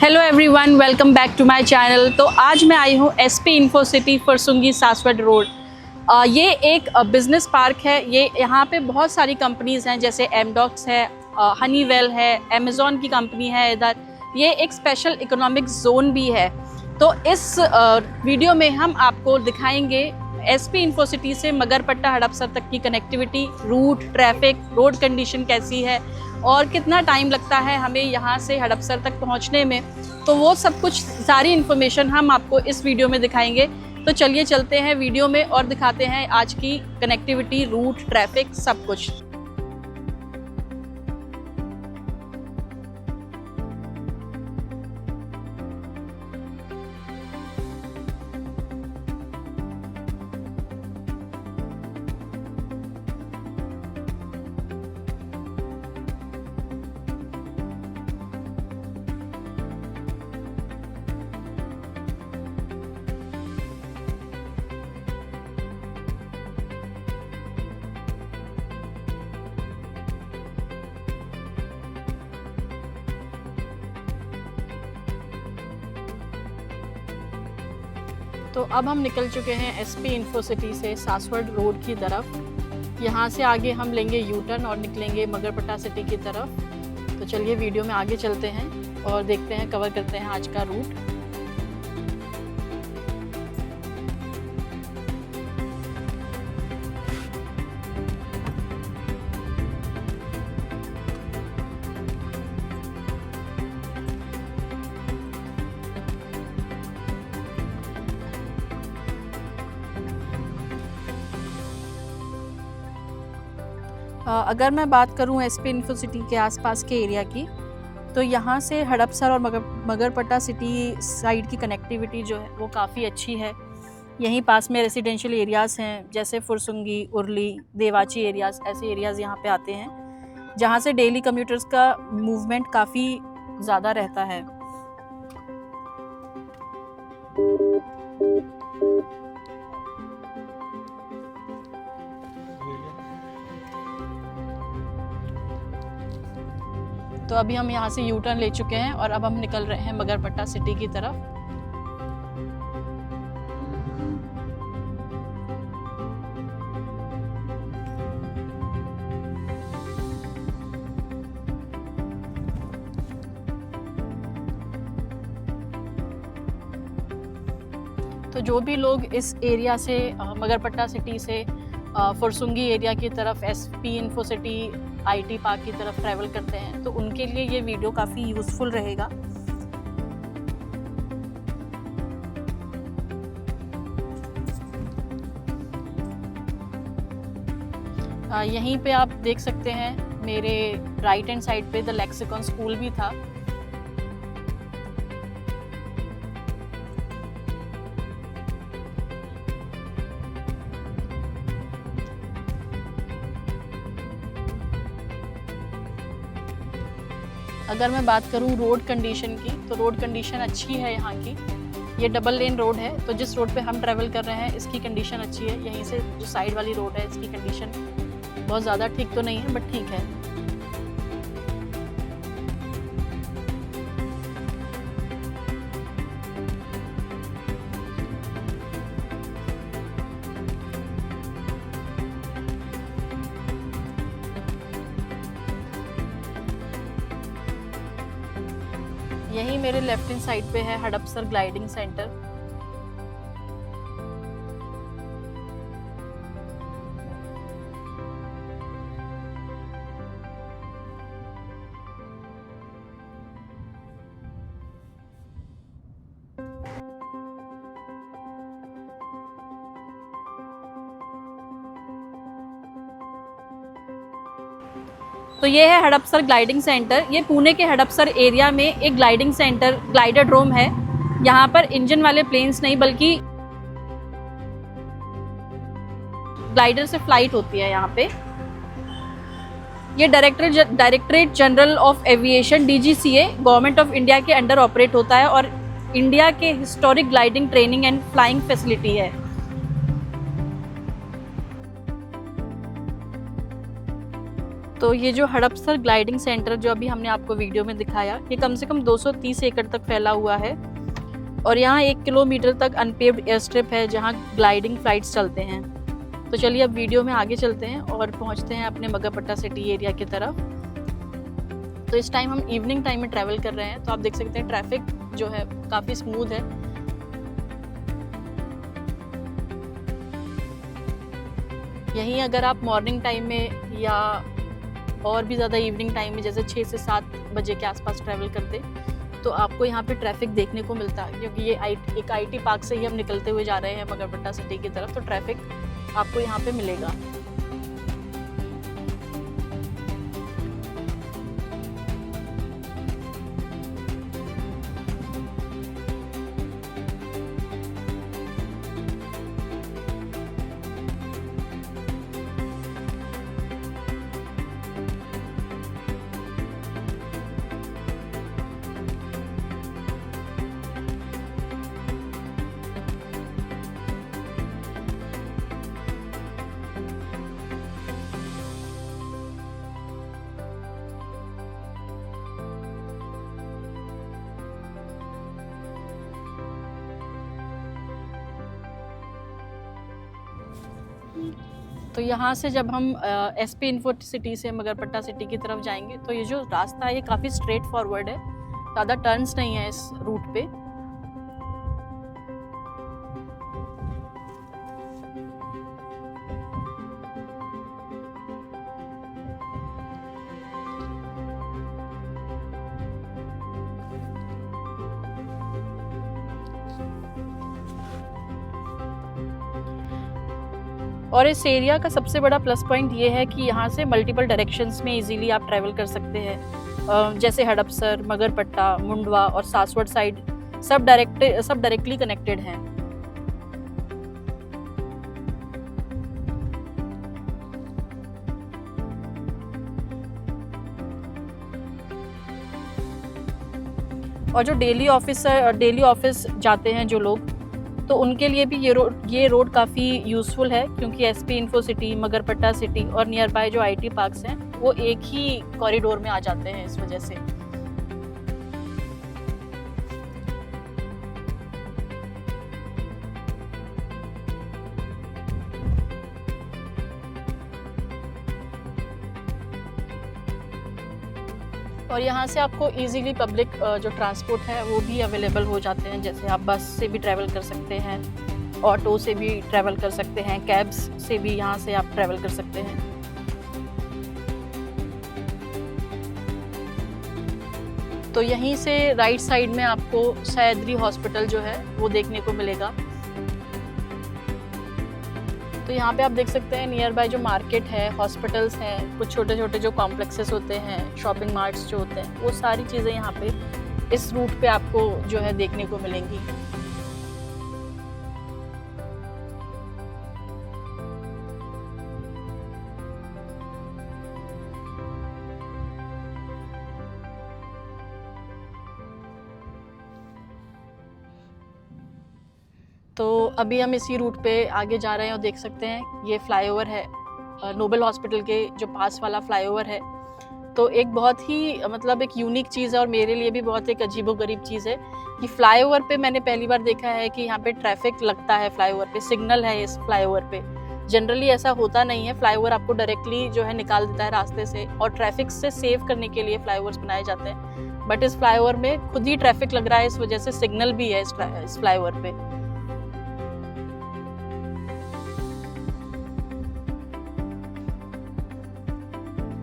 Hello everyone, welcome back to my channel. तो आज मैं आई हूँ SP info city Fursungi Saswad road. ये एक बिज़नेस पार्क है। ये यहाँ पे बहुत सारी कंपनीज़ हैं, जैसे एमडॉक्स है, हनीवेल है, अमेज़ॉन की कंपनी है इधर। ये एक स्पेशल इकोनॉमिक जोन भी है। तो इस वीडियो में हम आपको दिखाएंगे एसपी इन्फो सिटी से मगरपट्टा हड़पसर तक की connectivity, route, traffic, road condition कैसी है और कितना टाइम लगता है हमें यहाँ से हड़पसर तक पहुँचने में। तो वो सब कुछ सारी इन्फॉर्मेशन हम आपको इस वीडियो में दिखाएंगे। तो चलिए चलते हैं वीडियो में और दिखाते हैं आज की कनेक्टिविटी, रूट, ट्रैफिक, सब कुछ। तो अब हम निकल चुके हैं एसपी इन्फो सिटी से सासवड रोड की तरफ। यहाँ से आगे हम लेंगे यू टर्न और निकलेंगे मगरपट्टा सिटी की तरफ। तो चलिए वीडियो में आगे चलते हैं और देखते हैं, कवर करते हैं आज का रूट। अगर मैं बात करूं एसपी इन्फो सिटी के आसपास के एरिया की, तो यहाँ से हड़पसर और मगरपट्टा सिटी साइड की कनेक्टिविटी जो है वो काफ़ी अच्छी है। यहीं पास में रेसिडेंशियल एरियाज़ हैं, जैसे फुरसुंगी, उरली, देवाची एरियाज़, ऐसे एरियाज़ यहाँ पे आते हैं, जहाँ से डेली कम्यूटर्स का मूवमेंट काफ़ी ज़्यादा रहता है। तो अभी हम यहाँ से यू टर्न ले चुके हैं और अब हम निकल रहे हैं मगरपट्टा सिटी की तरफ। तो जो भी लोग इस एरिया से मगरपट्टा सिटी से फुरसुंगी एरिया की तरफ SP info city IT park की तरफ ट्रैवल करते हैं, तो उनके लिए ये वीडियो काफ़ी यूज़फुल रहेगा। यहीं पे आप देख सकते हैं, मेरे राइट हैंड साइड पे द लेक्सिकॉन स्कूल भी था। अगर मैं बात करूं रोड कंडीशन की, तो रोड कंडीशन अच्छी है यहाँ की। ये डबल लेन रोड है, तो जिस रोड पे हम ट्रैवल कर रहे हैं इसकी कंडीशन अच्छी है। यहीं से जो साइड वाली रोड है इसकी कंडीशन बहुत ज़्यादा ठीक तो नहीं है, बट ठीक है। यहीं मेरे लेफ्ट हैंड साइड पे है हड़पसर ग्लाइडिंग सेंटर। तो ये है हड़पसर ग्लाइडिंग सेंटर। ये पुणे के हड़पसर एरिया में एक ग्लाइडिंग सेंटर, ग्लाइडरड्रोम है। यहाँ पर इंजन वाले प्लेन्स नहीं बल्कि ग्लाइडर से फ्लाइट होती है यहाँ पे। ये directorate general of aviation DGCA government of India के अंडर ऑपरेट होता है और इंडिया के historic gliding training and flying facility है। तो ये जो हड़पसर ग्लाइडिंग सेंटर जो अभी हमने आपको वीडियो में दिखाया, ये कम से कम 230 एकड़ तक फैला हुआ है और यहाँ 1 किलोमीटर तक अनपेव्ड एयर स्ट्रिप है जहाँ ग्लाइडिंग फ्लाइट्स चलते हैं। तो चलिए अब वीडियो में आगे चलते हैं और पहुँचते हैं अपने मगरपट्टा सिटी एरिया की तरफ। तो इस टाइम हम इवनिंग टाइम में ट्रैवल कर रहे हैं, तो आप देख सकते हैं ट्रैफिक जो है काफ़ी स्मूथ है। यहीं अगर आप मॉर्निंग टाइम में या और भी ज़्यादा इवनिंग टाइम में जैसे 6 से 7 बजे के आसपास ट्रैवल करते तो आपको यहाँ पे ट्रैफिक देखने को मिलता है, क्योंकि ये एक आईटी पार्क से ही हम निकलते हुए जा रहे हैं मगरपट्टा सिटी की तरफ, तो ट्रैफिक आपको यहाँ पे मिलेगा। तो यहाँ से जब हम एसपी इन्फो सिटी से मगरपट्टा सिटी की तरफ जाएंगे तो ये जो रास्ता है ये काफ़ी स्ट्रेट फॉरवर्ड है, ज़्यादा टर्न्स नहीं है इस रूट पे। और इस एरिया का सबसे बड़ा प्लस पॉइंट ये है कि यहाँ से मल्टीपल डायरेक्शंस में इजीली आप ट्रैवल कर सकते हैं, जैसे हड़पसर, मगरपट्टा, मुंडवा और सासवड़ साइड सब डायरेक्टली कनेक्टेड हैं। और जो डेली ऑफिस जाते हैं जो लोग, तो उनके लिए भी ये रोड काफ़ी यूज़फुल है, क्योंकि SP info city, Magarpatta city और नियर बाय जो आईटी पार्क्स हैं वो एक ही कॉरिडोर में आ जाते हैं इस वजह से। और यहाँ से आपको इजीली पब्लिक जो ट्रांसपोर्ट है वो भी अवेलेबल हो जाते हैं, जैसे आप बस से भी ट्रैवल कर सकते हैं, ऑटो से भी ट्रैवल कर सकते हैं, कैब्स से भी यहाँ से आप ट्रैवल कर सकते हैं। तो यहीं से राइट साइड में आपको सह्याद्री हॉस्पिटल जो है वो देखने को मिलेगा। तो यहाँ पे आप देख सकते हैं नियर बाय जो मार्केट है, हॉस्पिटल्स हैं, कुछ छोटे छोटे जो कॉम्प्लेक्सेस होते हैं, शॉपिंग मार्ट्स जो होते हैं, वो सारी चीज़ें यहाँ पे इस रूट पे आपको जो है देखने को मिलेंगी। तो अभी हम इसी रूट पे आगे जा रहे हैं और देख सकते हैं ये फ्लाईओवर है, नोबल हॉस्पिटल के जो पास वाला फ्लाईओवर है। तो एक बहुत ही मतलब एक यूनिक चीज़ है और मेरे लिए भी बहुत एक अजीबोगरीब चीज़ है कि फ्लाईओवर पे मैंने पहली बार देखा है कि यहाँ पे ट्रैफिक लगता है, फ्लाईओवर पे सिग्नल है इस फ्लाईओवर पे। जनरली ऐसा होता नहीं है, फ्लाईओवर आपको डायरेक्टली जो है निकाल देता है रास्ते से, और ट्रैफिक से सेव करने के लिए फ्लाईओवर्स बनाए जाते हैं। बट इस फ्लाईओवर में खुद ही ट्रैफिक लग रहा है, इस वजह से सिग्नल भी है इस फ्लाईओवर पे।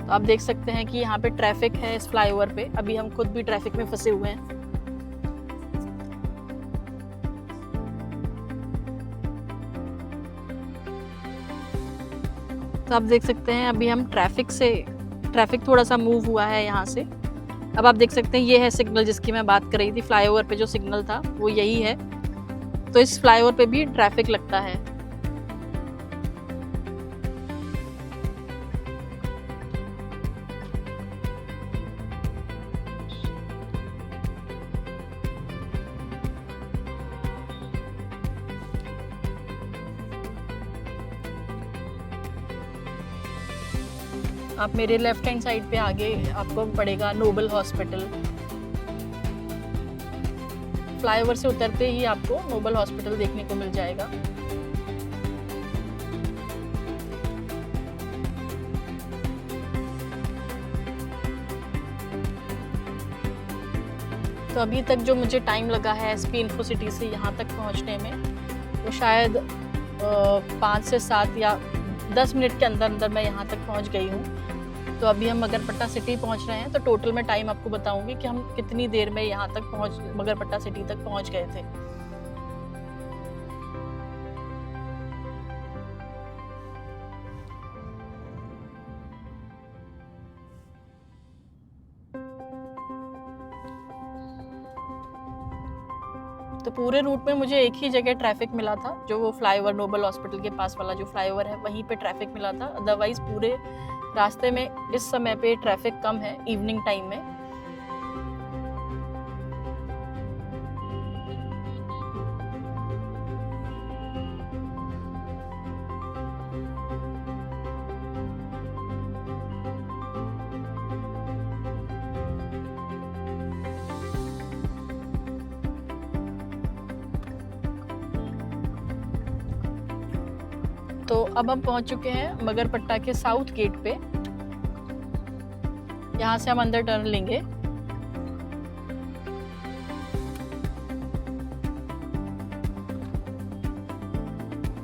तो आप देख सकते हैं कि यहाँ पे ट्रैफिक है इस फ्लाईओवर पे, अभी हम खुद भी ट्रैफिक में फंसे हुए हैं। तो आप देख सकते हैं अभी हम ट्रैफिक थोड़ा सा मूव हुआ है यहाँ से। अब आप देख सकते हैं ये है सिग्नल जिसकी मैं बात कर रही थी, फ्लाईओवर पे जो सिग्नल था वो यही है। तो इस फ्लाईओवर पे भी ट्रैफिक लगता है। आप मेरे लेफ्ट हैंड साइड पे आगे आपको पड़ेगा नोबल हॉस्पिटल। फ्लाईओवर से उतरते ही आपको नोबल हॉस्पिटल देखने को मिल जाएगा। तो अभी तक जो मुझे टाइम लगा है एसपी इन्फो सिटी से यहाँ तक पहुँचने में, वो शायद 5 से 7 या 10 मिनट के अंदर अंदर मैं यहाँ तक पहुँच गई हूँ। तो अभी हम मगरपट्टा सिटी पहुँच रहे हैं, तो टोटल मैं टाइम आपको बताऊँगी कि हम कितनी देर में यहाँ तक मगरपट्टा सिटी तक पहुँच गए थे। तो पूरे रूट में मुझे एक ही जगह ट्रैफिक मिला था, जो वो फ्लाईओवर नोबल हॉस्पिटल के पास वाला जो फ्लाईओवर है वहीं पे ट्रैफिक मिला था। अदरवाइज पूरे रास्ते में इस समय पे ट्रैफिक कम है इवनिंग टाइम में। तो अब हम पहुंच चुके हैं मगरपट्टा के साउथ गेट पे। यहाँ से हम अंदर टर्न लेंगे।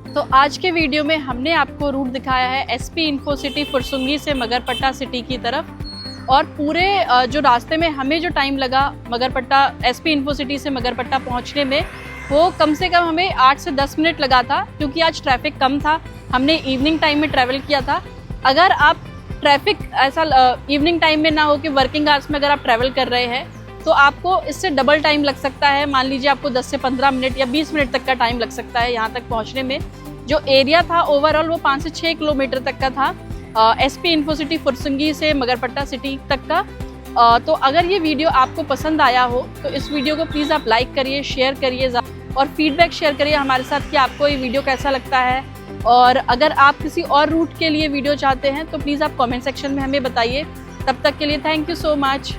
तो आज के वीडियो में हमने आपको रूट दिखाया है एसपी इन्फो सिटी फुरसुंगी से मगरपट्टा सिटी की तरफ। और पूरे जो रास्ते में हमें जो टाइम लगा मगरपट्टा एसपी इन्फो सिटी से मगरपट्टा पहुंचने में, वो कम से कम हमें 8 से 10 मिनट लगा था, क्योंकि आज ट्रैफिक कम था। हमने इवनिंग टाइम में ट्रैवल किया था। अगर आप ट्रैफिक ऐसा इवनिंग टाइम में ना हो कि वर्किंग आवर्स में अगर आप ट्रैवल कर रहे हैं, तो आपको इससे डबल टाइम लग सकता है। मान लीजिए आपको 10 से 15 मिनट या 20 मिनट तक का टाइम लग सकता है यहाँ तक पहुँचने में। जो एरिया था ओवरऑल वो 5 से 6 किलोमीटर तक का था एसपी इन्फो सिटी फुरसुंगी से मगरपट्टा सिटी तक का। तो अगर ये वीडियो आपको पसंद आया हो तो इस वीडियो को प्लीज़ आप लाइक करिए, शेयर करिए और फीडबैक शेयर करिए हमारे साथ कि आपको ये वीडियो कैसा लगता है। और अगर आप किसी और रूट के लिए वीडियो चाहते हैं तो प्लीज़ आप कमेंट सेक्शन में हमें बताइए। तब तक के लिए थैंक यू सो मच।